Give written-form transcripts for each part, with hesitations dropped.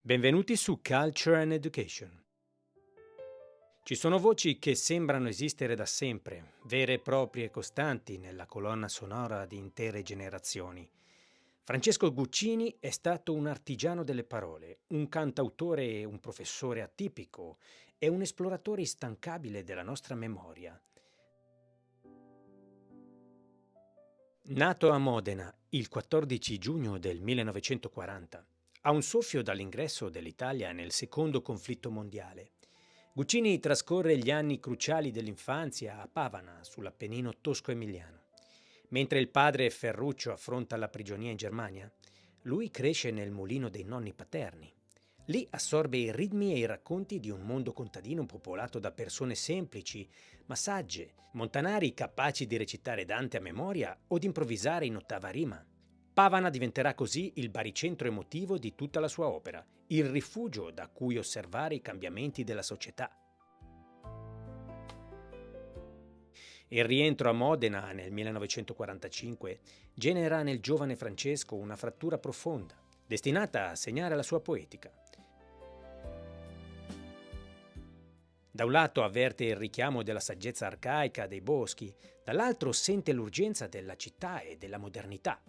Benvenuti su Culture and Education. Ci sono voci che sembrano esistere da sempre, vere e proprie costanti nella colonna sonora di intere generazioni. Francesco Guccini è stato un artigiano delle parole, un cantautore e un professore atipico e un esploratore instancabile della nostra memoria. Nato a Modena il 14 giugno del 1940, a un soffio dall'ingresso dell'Italia nel secondo conflitto mondiale, Guccini trascorre gli anni cruciali dell'infanzia a Pavana, sull'Appennino tosco-emiliano. Mentre il padre Ferruccio affronta la prigionia in Germania, lui cresce nel mulino dei nonni paterni. Lì assorbe i ritmi e i racconti di un mondo contadino popolato da persone semplici, ma sagge, montanari capaci di recitare Dante a memoria o di improvvisare in ottava rima. Pavana diventerà così il baricentro emotivo di tutta la sua opera, il rifugio da cui osservare i cambiamenti della società. Il rientro a Modena nel 1945 genera nel giovane Francesco una frattura profonda, destinata a segnare la sua poetica. Da un lato avverte il richiamo della saggezza arcaica dei boschi, dall'altro sente l'urgenza della città e della modernità.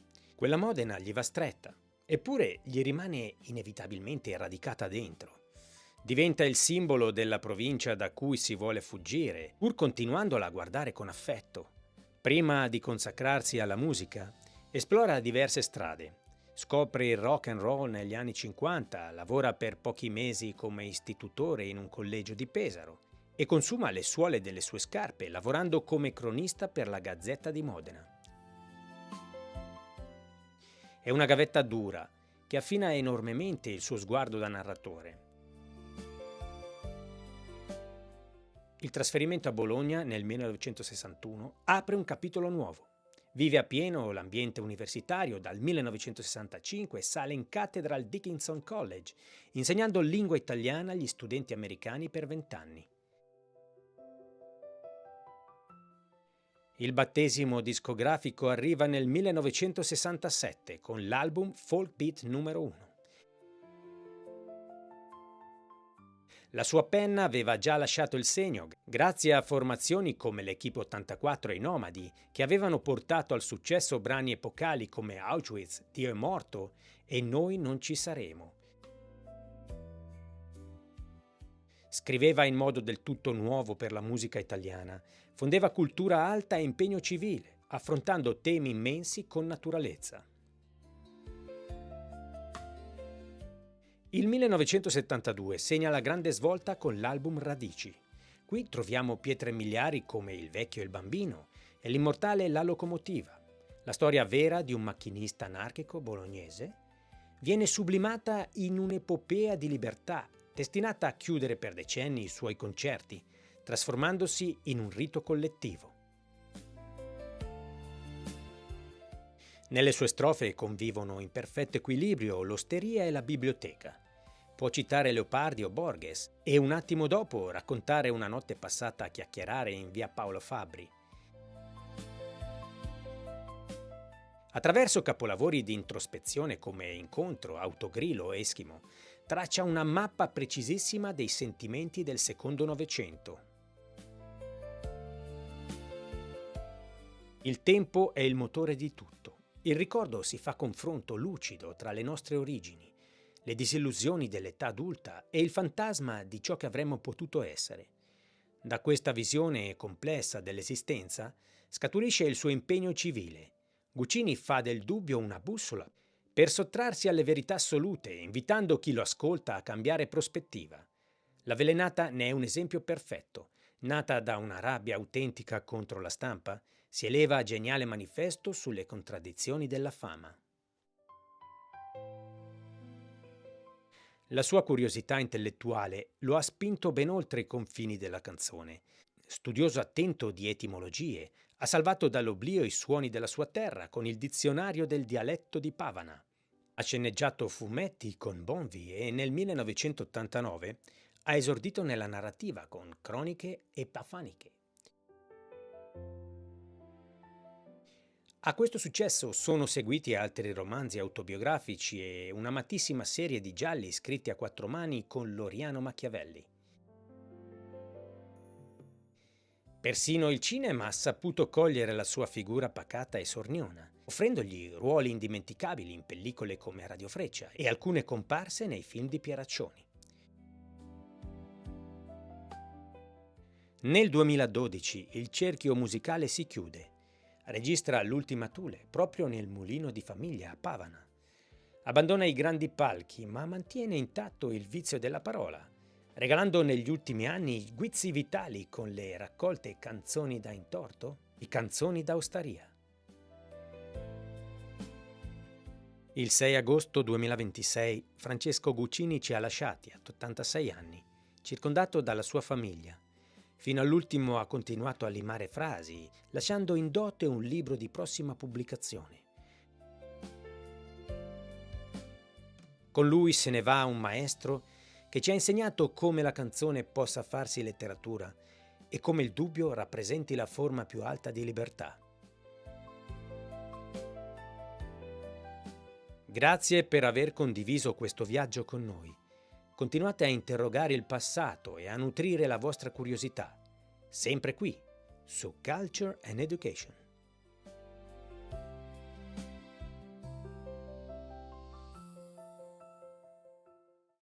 Quella Modena gli va stretta, eppure gli rimane inevitabilmente radicata dentro. Diventa il simbolo della provincia da cui si vuole fuggire, pur continuandola a guardare con affetto. Prima di consacrarsi alla musica, esplora diverse strade. Scopre il rock and roll negli anni 50, lavora per pochi mesi come istitutore in un collegio di Pesaro e consuma le suole delle sue scarpe lavorando come cronista per la Gazzetta di Modena. È una gavetta dura che affina enormemente il suo sguardo da narratore. Il trasferimento a Bologna nel 1961 apre un capitolo nuovo. Vive appieno l'ambiente universitario, dal 1965 sale in cattedra al Dickinson College, insegnando lingua italiana agli studenti americani per 20 anni. Il battesimo discografico arriva nel 1967 con l'album Folk Beat numero 1. La sua penna aveva già lasciato il segno, grazie a formazioni come l'Equipe 84 e i Nomadi, che avevano portato al successo brani epocali come Auschwitz, Dio è morto e Noi non ci saremo. Scriveva in modo del tutto nuovo per la musica italiana, fondeva cultura alta e impegno civile, affrontando temi immensi con naturalezza. Il 1972 segna la grande svolta con l'album Radici. Qui troviamo pietre miliari come Il vecchio e il bambino e l'immortale La locomotiva. La storia vera di un macchinista anarchico bolognese viene sublimata in un'epopea di libertà, destinata a chiudere per decenni i suoi concerti, trasformandosi in un rito collettivo. Nelle sue strofe convivono in perfetto equilibrio l'osteria e la biblioteca. Può citare Leopardi o Borges e un attimo dopo raccontare una notte passata a chiacchierare in via Paolo Fabbri. Attraverso capolavori di introspezione come Incontro, Autogrill o Eschimo, traccia una mappa precisissima dei sentimenti del secondo Novecento. Il tempo è il motore di tutto. Il ricordo si fa confronto lucido tra le nostre origini, le disillusioni dell'età adulta e il fantasma di ciò che avremmo potuto essere. Da questa visione complessa dell'esistenza scaturisce il suo impegno civile. Guccini fa del dubbio una bussola per sottrarsi alle verità assolute, invitando chi lo ascolta a cambiare prospettiva. L'Avvelenata ne è un esempio perfetto. Nata da una rabbia autentica contro la stampa, si eleva a geniale manifesto sulle contraddizioni della fama. La sua curiosità intellettuale lo ha spinto ben oltre i confini della canzone. Studioso attento di etimologie, ha salvato dall'oblio i suoni della sua terra con il dizionario del dialetto di Pavana. Ha sceneggiato fumetti con Bonvi e nel 1989 ha esordito nella narrativa con Croniche epafaniche. A questo successo sono seguiti altri romanzi autobiografici e un'amatissima serie di gialli scritti a quattro mani con Loriano Machiavelli. Persino il cinema ha saputo cogliere la sua figura pacata e sorniona, offrendogli ruoli indimenticabili in pellicole come Radio Freccia e alcune comparse nei film di Pieraccioni. Nel 2012 il cerchio musicale si chiude. Registra l'ultima Thule proprio nel mulino di famiglia a Pavana. Abbandona i grandi palchi, ma mantiene intatto il vizio della parola, regalando negli ultimi anni guizzi vitali con le raccolte Canzoni da intorto e Canzoni da osteria. Il 6 agosto 2026 Francesco Guccini ci ha lasciati a 86 anni, circondato dalla sua famiglia. Fino all'ultimo ha continuato a limare frasi, lasciando in dote un libro di prossima pubblicazione. Con lui se ne va un maestro che ci ha insegnato come la canzone possa farsi letteratura e come il dubbio rappresenti la forma più alta di libertà. Grazie per aver condiviso questo viaggio con noi. Continuate a interrogare il passato e a nutrire la vostra curiosità, sempre qui, su Culture and Education.